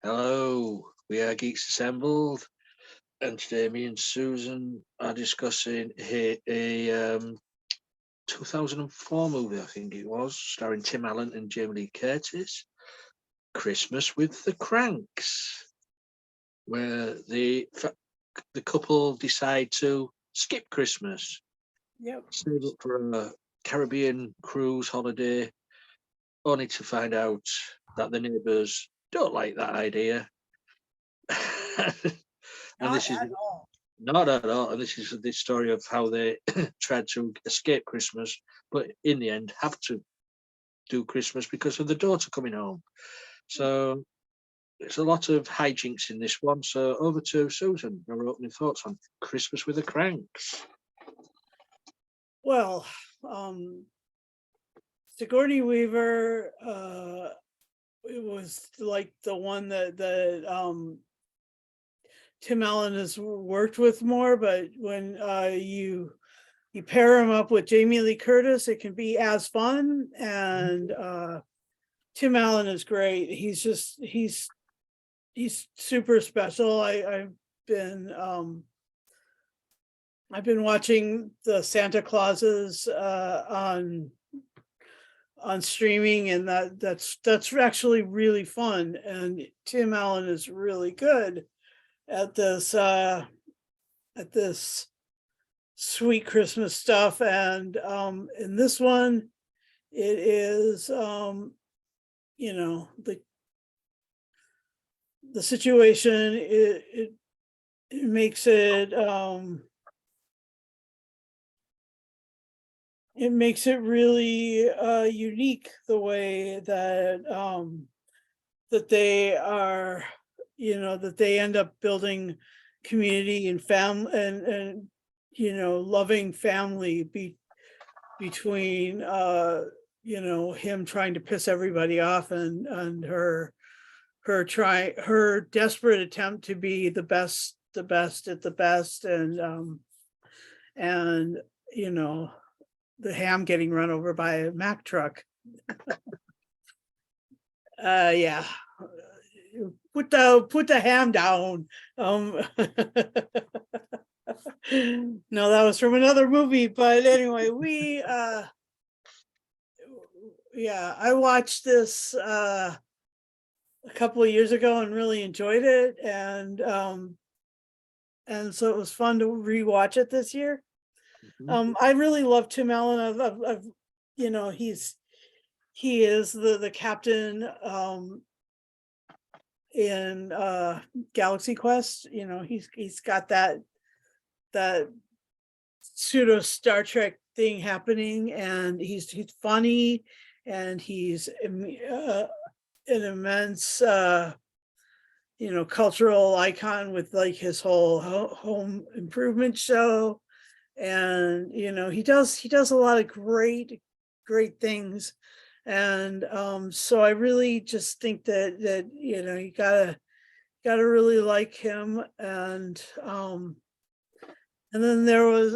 Hello, we are Geeks Assembled, and today me and Susan are discussing a 2004 movie, I think it was, starring Tim Allen and Jamie Lee Curtis, Christmas with the Kranks, where the couple decide to skip Christmas, Yep. save up for a Caribbean cruise holiday, only to find out that the neighbours don't like that idea. And Not this is at all. not at all. And this is the story of how they tried to escape Christmas, but in the end have to do Christmas because of the daughter coming home. So there's a lot of hijinks in this one. So over to Susan, your opening thoughts on Christmas with the Cranks. Well, Sigourney Weaver, it was like the one that Tim Allen has worked with more, but when you pair him up with Jamie Lee Curtis, it can be as fun. And Tim Allen is great. He's super special. I've been watching the Santa Clauses on streaming, and that's actually really fun. And Tim Allen is really good at this sweet Christmas stuff. And in this one, it is the situation, it makes it really unique, the way that that they are, that they end up building community and family, and loving family between him trying to piss everybody off, and her desperate attempt to be the best at the best, and the ham getting run over by a Mack truck. Yeah. Put the ham down. No, that was from another movie, but anyway, I watched this a couple of years ago and really enjoyed it, and so it was fun to rewatch it this year. I really love Tim Allen. I've he is the captain in Galaxy Quest. He's got that pseudo Star Trek thing happening, and he's funny, and he's an immense cultural icon with like his whole home improvement show. And he does a lot of great things. And so I really just think that you gotta really like him. And then there was,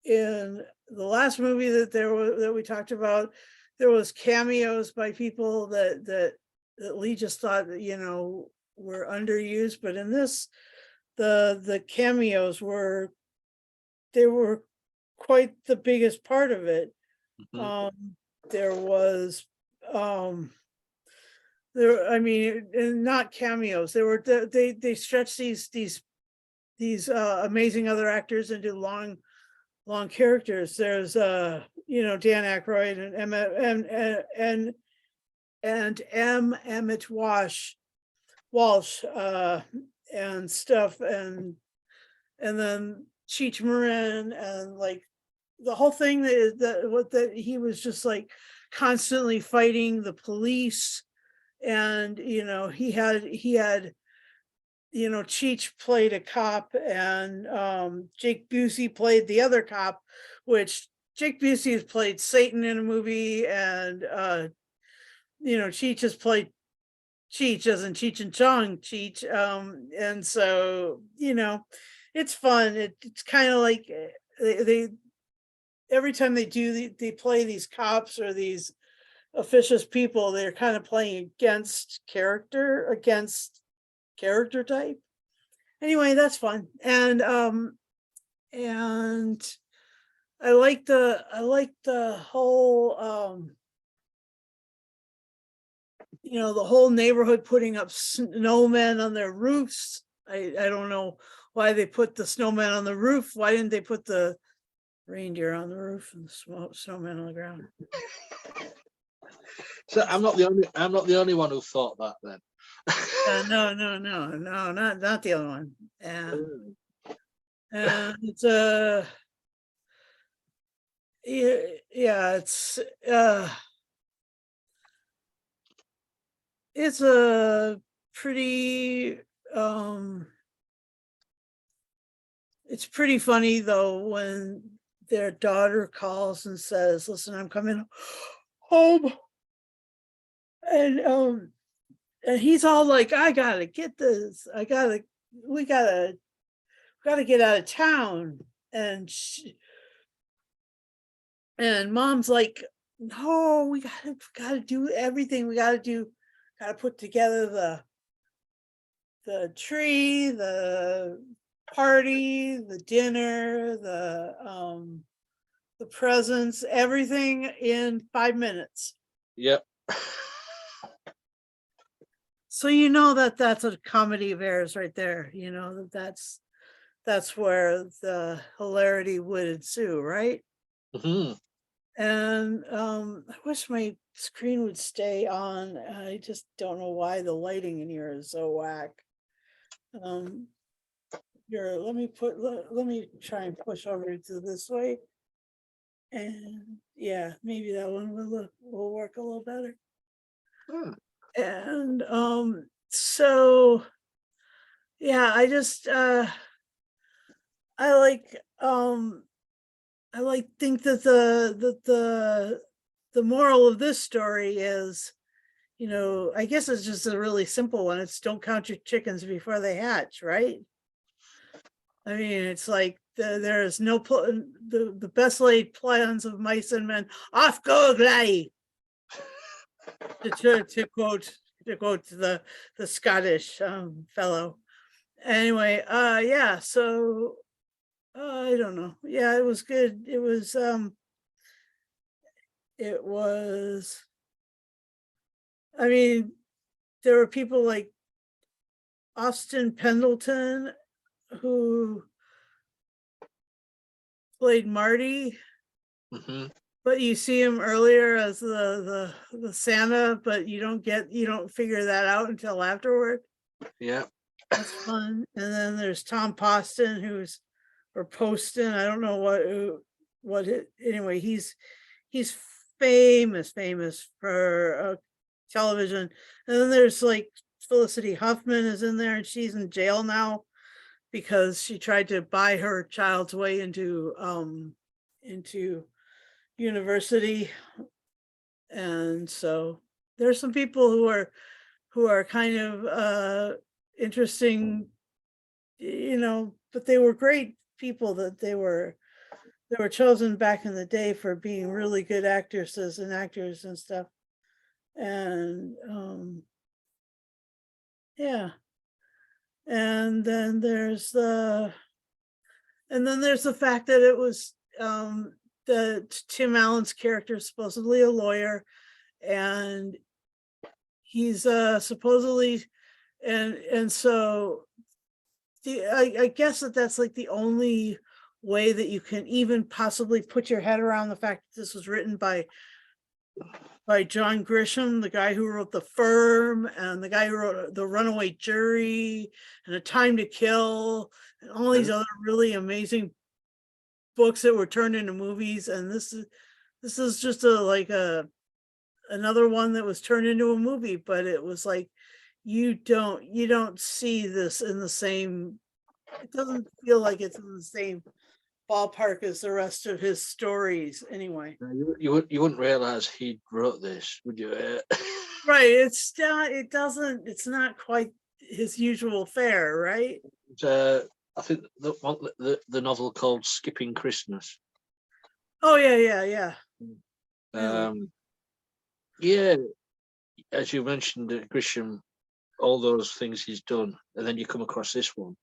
in the last movie that we talked about, there was cameos by people that Lee just thought that were underused, but in this, the cameos were quite the biggest part of it. There was and not cameos, they stretched these amazing other actors into long characters. There's Dan Aykroyd and Emmett Walsh and stuff, and then Cheech Marin, and like the whole thing that he was just like constantly fighting the police. And he had Cheech played a cop, and Jake Busey played the other cop, which Jake Busey has played Satan in a movie, and Cheech has played Cheech, as in Cheech and Chong Cheech. And so it's fun. It's kind of like they every time they play these cops or these officious people. They're kind of playing against character type. Anyway, that's fun. And I like the whole the whole neighborhood putting up snowmen on their roofs. I don't know why they put the snowmen on the roof. Why didn't they put the reindeer on the roof and the snowmen on the ground? So I'm not the only one who thought that then. No, not the other one. And it's yeah, it's a pretty it's pretty funny though when their daughter calls and says, "Listen, I'm coming home," and he's all like, "I gotta get this. We gotta get out of town." And mom's like, "No, we gotta do everything. Gotta put together the tree, the party, the dinner, the presents, everything in 5 minutes." Yep. So that's a comedy of errors right there. That's where the hilarity would ensue, right? Mhm. And I wish my screen would stay on. I just don't know why the lighting in here is so whack. Here, let me try and push over to this way. And yeah, maybe that one will work a little better. Hmm. And so yeah, I just I like think that the moral of this story is, I guess it's just a really simple one. It's don't count your chickens before they hatch, right? I mean, it's like there is no the best laid plans of mice and men off go glide. To quote the Scottish fellow. Anyway, yeah. So I don't know. Yeah, it was good. It was. I mean, there were people like Austin Pendleton who played Marty, Mhm. but you see him earlier as the Santa, but you don't figure that out until afterward. Yeah. That's fun. And then there's Tom Poston or Poston. I don't know anyway, he's famous for television. And then there's like Felicity Huffman is in there, and she's in jail now because she tried to buy her child's way into university. And so there's some people who are kind of interesting, but they were great people that they were chosen back in the day for being really good actresses and actors and stuff. And yeah. And then there's the fact that it was Tim Allen's character is supposedly a lawyer, and he's supposedly and so I guess that's like the only way that you can even possibly put your head around the fact that this was written by John Grisham, the guy who wrote The Firm and the guy who wrote The Runaway Jury and A Time to Kill and all these other really amazing books that were turned into movies. And this is just another one that was turned into a movie, but it was like you don't see this in the same, it doesn't feel like it's in the same ballpark as the rest of his stories anyway. You wouldn't realize he wrote this, would you? Right, it's not quite his usual fare, right? I think the novel called Skipping Christmas. Oh yeah. Um, Yeah, as you mentioned, Grisham, all those things he's done, and then you come across this one.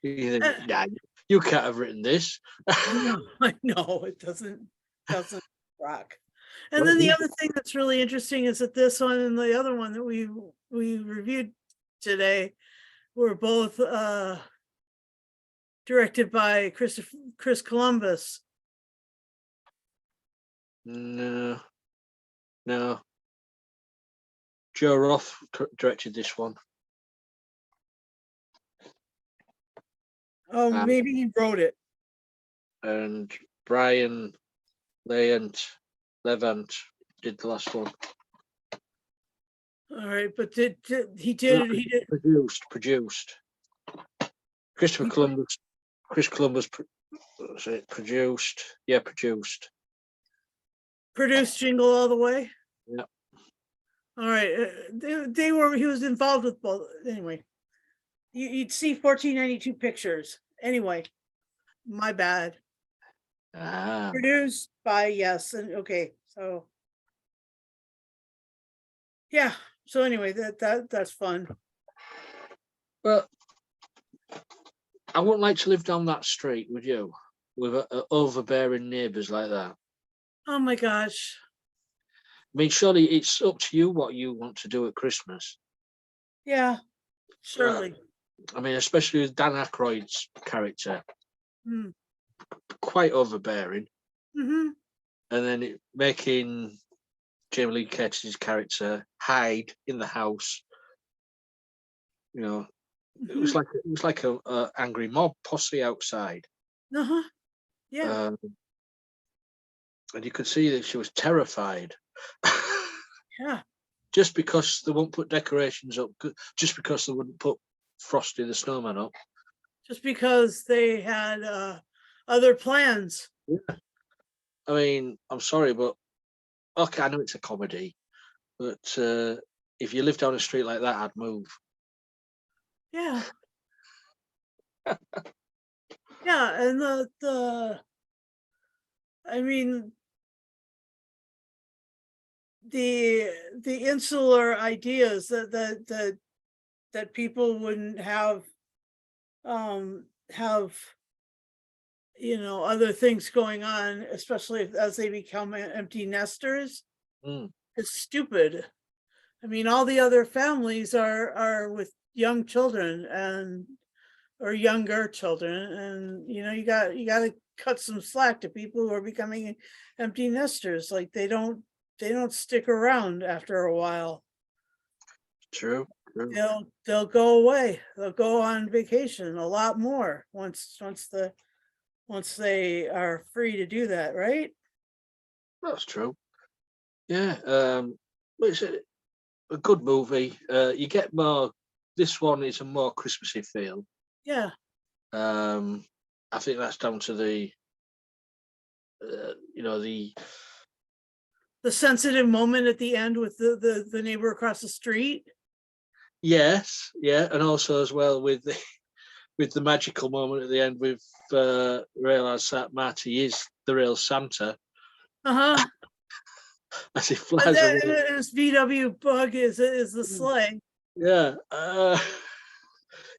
You Uh, think, nah, you can't have written this. I know it doesn't rock. And Well, then the other thing that's really interesting is that this one and the other one that we reviewed today were both directed by Chris Columbus. no, no. Joe Roth directed this one. Oh, maybe he wrote it. And Brian Levant did the last one. All right, but he did Produced. Christopher Columbus. Chris Columbus produced. Yeah, produced. produced Jingle All the Way. Yeah. All right, they were. He was involved with both. Anyway, you'd see 1492 pictures. Anyway, my bad. Ah. Produced by yes, and okay, so yeah. So anyway, that's fun. Well, I wouldn't like to live down that street, would you? With overbearing neighbours like that. Oh my gosh. I mean, surely it's up to you what you want to do at Christmas. Yeah, surely. I mean, especially with Dan Aykroyd's character, Mm. quite overbearing, Mm-hmm. and then making Jamie Lee Curtis's character hide in the house. You know, it was like a angry mob posse outside. Uh-huh. Yeah. And you could see that she was terrified. Yeah. Just because they won't put decorations up, just because they wouldn't put Frosty the Snowman up. Just because they had other plans. Yeah. I mean, I'm sorry, but okay, I know it's a comedy, but if you live down a street like that, I'd move. Yeah. Yeah, and I mean the insular ideas that people wouldn't have other things going on, especially as they become empty nesters, Mm, is stupid. I mean, all the other families are with young children and or younger children, and you got to cut some slack to people who are becoming empty nesters. Like they don't stick around after a while. true. They'll go away. They'll go on vacation a lot more once they are free to do that, right? That's true. Yeah. But it's a good movie. You get more. This one is a more Christmassy feel. Yeah. I think that's down to the The sensitive moment at the end with the neighbor across the street. yes, yeah, and also as well with the with the magical moment at the end with realize that Marty is the real Santa Uh-huh. as he And flies then away. his VW bug is the sleigh. Yeah,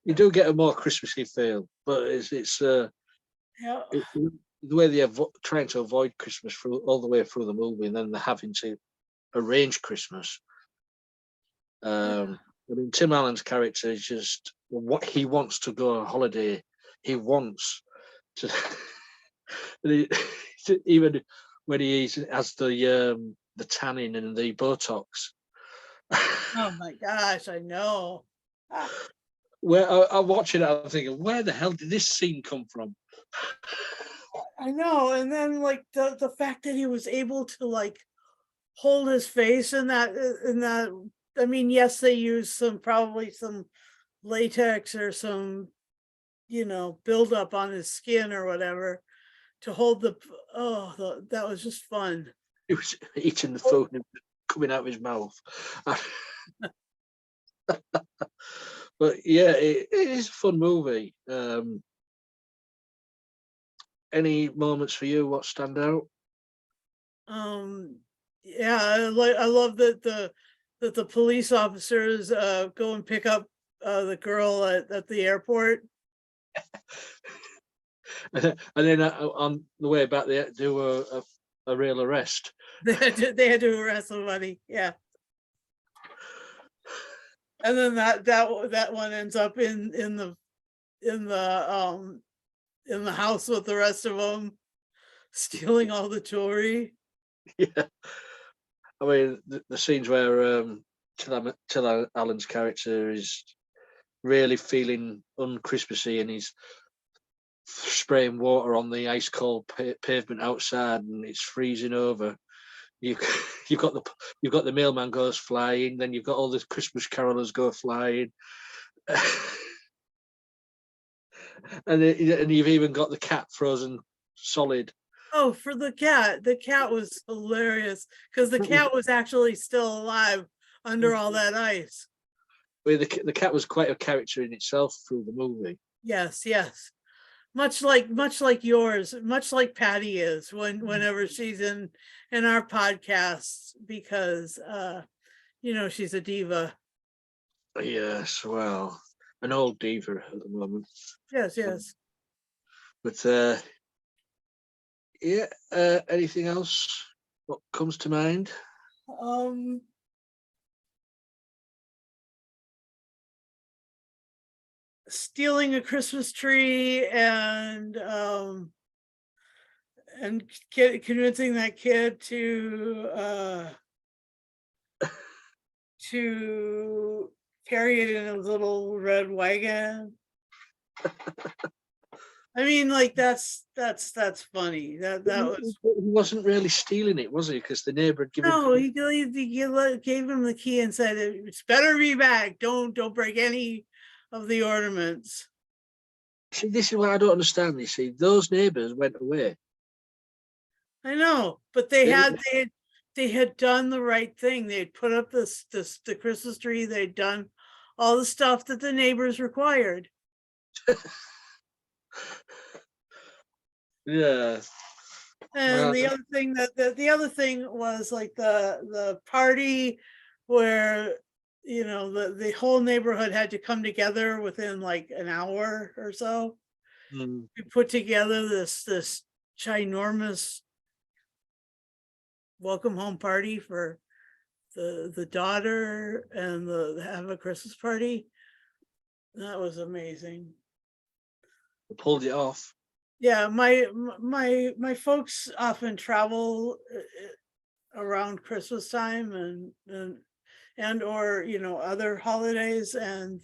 you do get a more Christmassy feel, but Yeah. it's the way they're trying to avoid Christmas through all the way through the movie, and then they're having to arrange Christmas. I mean, Tim Allen's character is just what he wants to go on holiday. He wants to, even when he has the tanning and the Botox. Oh my gosh, I know. Ah, Where I'm watching it, I'm thinking, where the hell did this scene come from? I know. And then like the fact that he was able to like hold his face in that I mean, yes, they used probably some latex or some, buildup on his skin or whatever to hold that was just fun. He was eating the food and it was coming out of his mouth. But yeah, it is a fun movie. Any moments for you? What stand out? Yeah, I love that the police officers go and pick up the girl at the airport. And then on the way back, they do a real arrest. They had to arrest somebody. Yeah. And then that one ends up in the house with the rest of them, stealing all the jewelry. Yeah, I mean the scenes where Till Allen's character is really feeling un-Christmassy, and he's spraying water on the ice cold pavement outside, and it's freezing over. You you've got the mailman goes flying, then you've got all the Christmas carolers go flying, and you've even got the cat frozen solid. Oh, for the cat was hilarious because the cat was actually still alive under all that ice. Where the cat was quite a character in itself through the movie. Yes, yes. Much like yours, much like Patty is whenever she's in our podcasts because she's a diva. Yes, well, an old diva at the moment. Yes, yes. But yeah, anything else? What comes to mind? Um Stealing a Christmas tree and convincing that kid to carry it in a little red wagon. I mean, like that's funny. That was He wasn't really stealing it, was he? Because the neighbour had given. no. He gave him the key and said, "It's better be back. Don't break any of the ornaments." See, this is what I don't understand. You see, those neighbours went away. I know, but they had done the right thing. They had put up the Christmas tree. They'd done all the stuff that the neighbors required. Yeah. And the other thing the other thing was like the party where the whole neighborhood had to come together within like an hour or so. Mm. We put together this ginormous welcome home party for the daughter and have a Christmas party. That was amazing. Pulled it off. Yeah, my folks often travel around Christmas time and or other holidays, and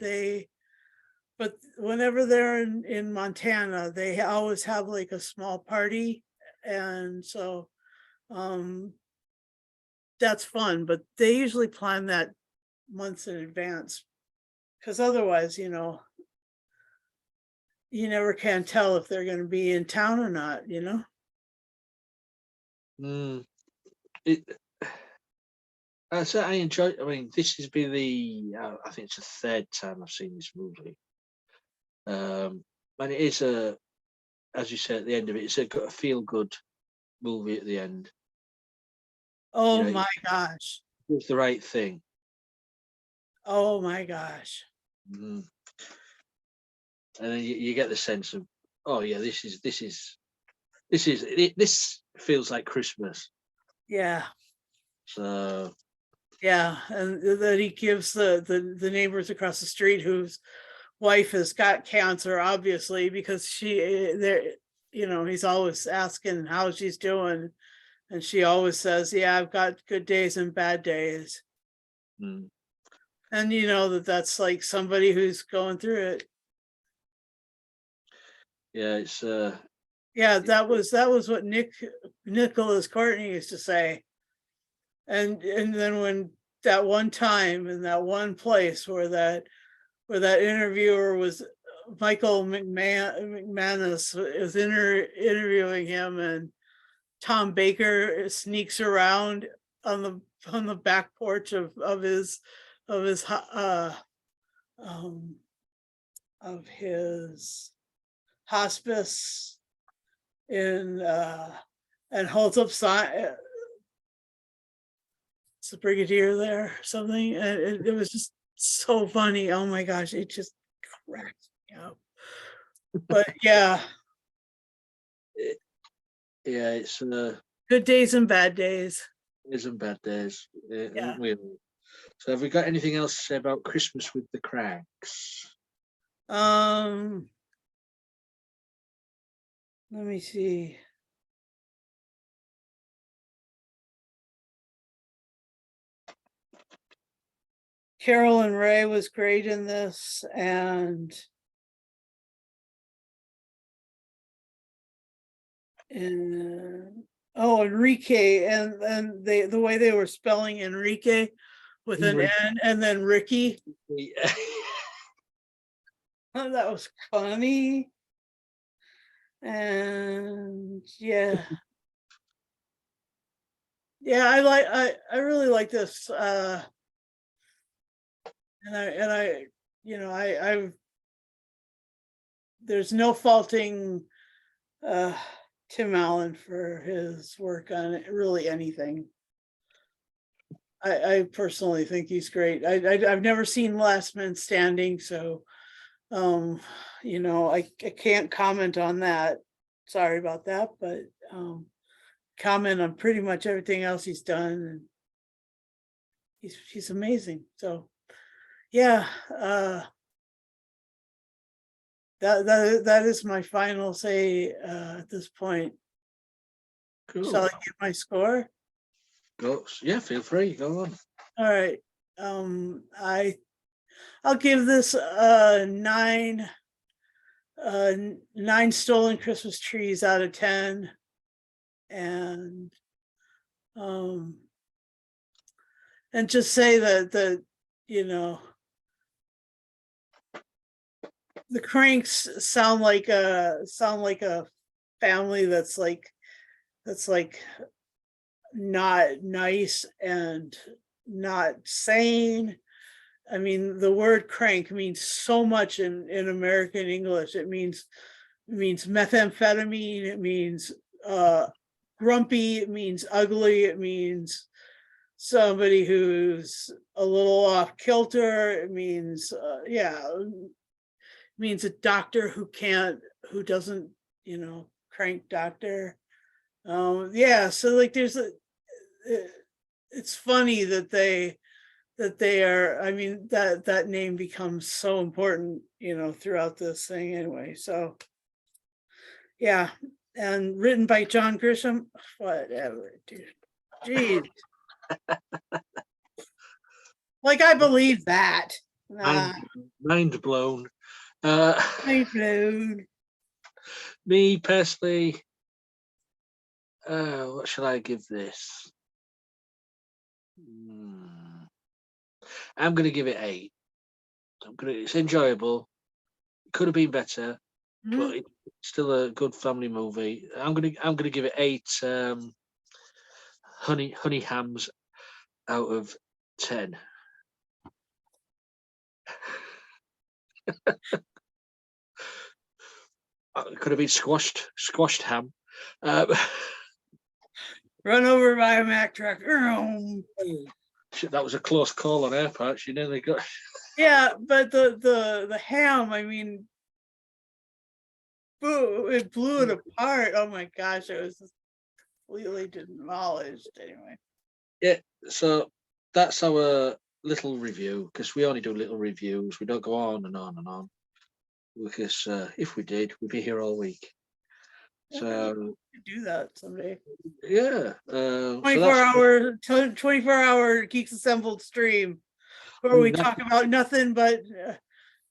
but whenever they're in Montana, they always have like a small party, and so um that's fun, but they usually plan that months in advance because otherwise, you never can tell if they're going to be in town or not. Mm. It. I enjoy. I mean, this has been I think it's the third time I've seen this movie. And it is as you say at the end of it, it's a feel good movie at the end. Oh It my gosh. does the right thing. Oh my gosh. Mm. And then you get the sense of, oh yeah, this feels like Christmas. Yeah. So Yeah, and that he gives the neighbors across the street whose wife has got cancer, obviously, because he's always asking how she's doing, and she always says, "Yeah, I've got good days and bad days," mm, and you know that's like somebody who's going through it. yeah, it's Yeah, that was what Nicholas Courtney used to say, and then when that one time in that one place where that interviewer was Michael McManus is interviewing him, and Tom Baker sneaks around on the back porch of um, his hospice in and holds up what's the brigadier there or something, and it was just so funny. Oh my gosh, it just cracked me up. But yeah, Yeah, it's good days and bad days. isn't bad days. Yeah. So have we got anything else to say about Christmas with the Kranks? Let me see. Carolyn Ray was great in this, and oh, Enrique, and the way they were spelling Enrique with an Enrique. N and then Ricky. Oh, that was funny. And yeah. Yeah, I really like this. And I I've there's no faulting uh Tim Allen for his work on really anything. I personally think he's great. I've never seen Last Man Standing, so I can't comment on that. Sorry about that, but comment on pretty much everything else he's done, and he's amazing. So yeah, that is my final say at this point. Shall I Cool. give my score? Go. Yeah, feel free. Go on. All right. I'll give this nine 9 stolen Christmas trees out of 10. And and just say that you know the Cranks sound like a family that's like not nice and not sane. I mean, the word crank means so much in American English. It means methamphetamine, it means grumpy, it means ugly, it means somebody who's a little off kilter. It means it means a doctor who doesn't, crank doctor. So like it's funny that they are, I mean, that name becomes so important, throughout this thing anyway. So yeah, and written by John Grisham. Whatever, dude. Jeez. Like, I believe that. Mind, mind blown. Uh, Mind blown. Me personally, what shall I give this? I'm going to give it 8. It's enjoyable. It could have been better, but it's still a good family movie. I'm gonna give it 8 honey hams out of 10. It could have been squashed ham. Run over by a Mack truck. Shit, that was a close call on our part. She nearly got. Yeah, but the ham, I mean, it blew it apart. Oh my gosh, it was completely demolished anyway. Yeah, so that's our little review, because we only do little reviews. We don't go on and on and on, because if we did, we'd be here all week. So do that someday. Yeah. 24-hour Geeks Assembled stream where we talk about nothing but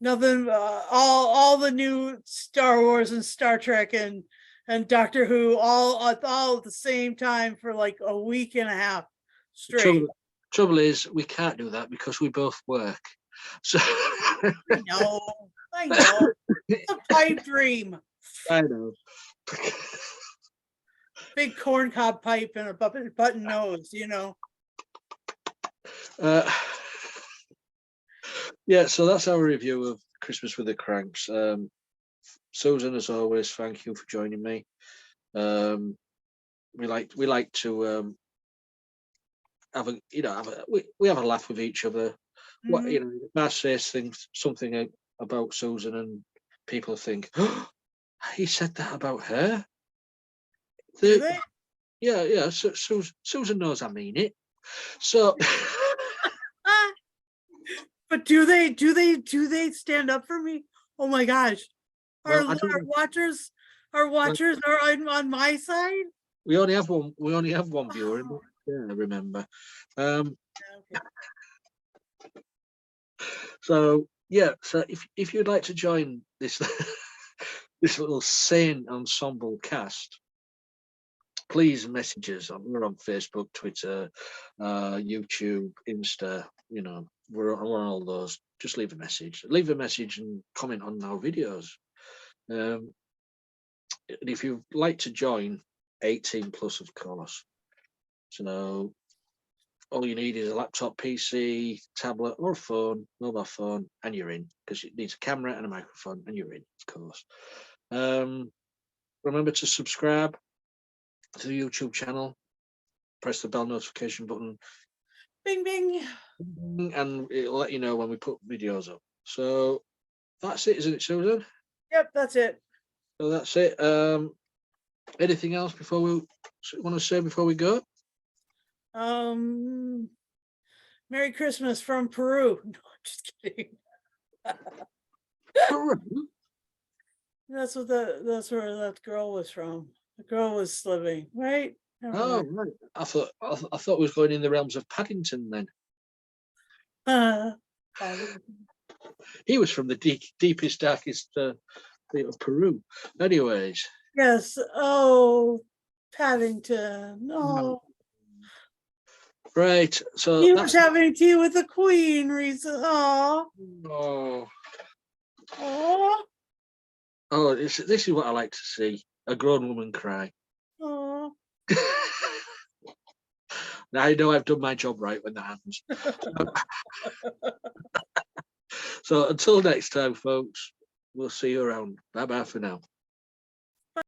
all the new Star Wars and Star Trek and Doctor Who all at the same time for like a week and a half straight. Trouble is, we can't do that because we both work. So I know. It's a pipe dream. I know. Big corncob pipe and a button nose, Yeah, so that's our review of Christmas with the Cranks. Susan, as always, thank you for joining me. We like to have a, we have a laugh with each other. What, Mhm. Matt says something about Susan, and people think, oh, he said that about her. Do The, they? yeah. Susan knows I mean it. So, Ah, but do they stand up for me? Oh my gosh. Our well, I our don't. watchers, our Well, watchers are on my side. we only have one. We only have one viewer. Oh, Yeah, remember. Um, okay. so yeah. So if you'd like to join this this little sane ensemble cast, please message us. We're on Facebook, Twitter, YouTube, Insta. We're on all those. Just leave a message. Leave a message and comment on our videos. Um, and if you'd like to join, 18 plus, of course. So all you need is a laptop, PC, tablet, or phone, mobile phone, and you're in. Because it needs a camera and a microphone, and you're in, of course. Remember to subscribe to the YouTube channel. Press the bell notification button, Bing bing. and it'll let you know when we put videos up. So that's it, isn't it, Susan? Yep, that's it. So that's it. Anything else before we want to say before we go? Um, Merry Christmas from Peru. No, I'm just kidding. Peru? That's where that girl was from. The girl was living, right? Never Oh, mind. right. I thought we was going in the realms of Paddington then. Probably. He was from the deepest, darkest bit of Peru. Anyways. Yes. Oh, Paddington. No. Right. So He was that's having tea with the queen recently. Oh, oh oh, this is what I like to see. A grown woman cry. oh. Now I know I've done my job right when that happens. So until next time, folks, we'll see you around. Bye bye for now.